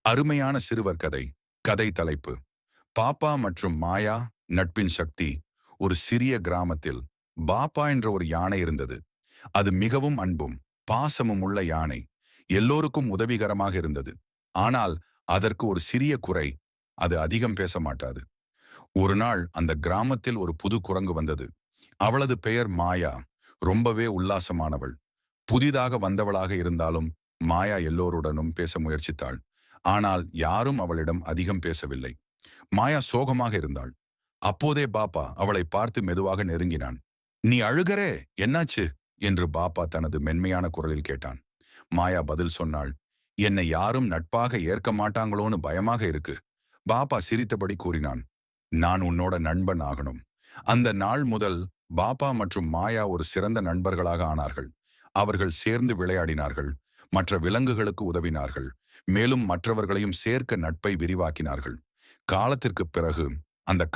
அருமையான சிறுவர் கதை. கதை தலைப்பு: பாப்பா மற்றும் மாயா, நட்பின் சக்தி. ஒரு சிறிய கிராமத்தில் பாப்பா என்ற ஒரு யானை இருந்தது. அது மிகவும் அன்பும் பாசமும் உள்ள யானை. எல்லோருக்கும் உதவிகரமாக இருந்தது. ஆனால் அதற்கு ஒரு சிறிய குறை: அது அதிகம் பேச மாட்டாது. ஒரு நாள் அந்த கிராமத்தில் ஒரு புது குரங்கு வந்தது. அவளது பெயர் மாயா. ரொம்பவே உல்லாசமானவள். புதிதாக வந்தவளாக இருந்தாலும் மாயா எல்லோருடனும் பேச முயற்சித்தாள். ஆனால் யாரும் அவளிடம் அதிகம் பேசவில்லை. மாயா சோகமாக இருந்தாள். அப்போதே பாப்பா அவளை பார்த்து மெதுவாக நெருங்கினான். "நீ அழுகிறே, என்னாச்சு?" என்று பாப்பா தனது மென்மையான குரலில் கேட்டான். மாயா பதில் சொன்னாள், "என்னை யாரும் நட்பாக ஏற்க மாட்டாங்களோன்னு பயமாக இருக்கு." பாப்பா சிரித்தபடி கூறினான், "நான் உன்னோட நண்பன் ஆகணும்." அந்த நாள் முதல் பாப்பா மற்றும் மாயா ஒரு சிறந்த நண்பர்களாக ஆனார்கள். அவர்கள் சேர்ந்து விளையாடினார்கள், மற்ற விலங்குகளுக்கு உதவினார்கள், மேலும் மற்றவர்களையும் சேர்க்க நட்பை விரிவாக்கினார்கள். காலத்திற்கு பிறகு அந்த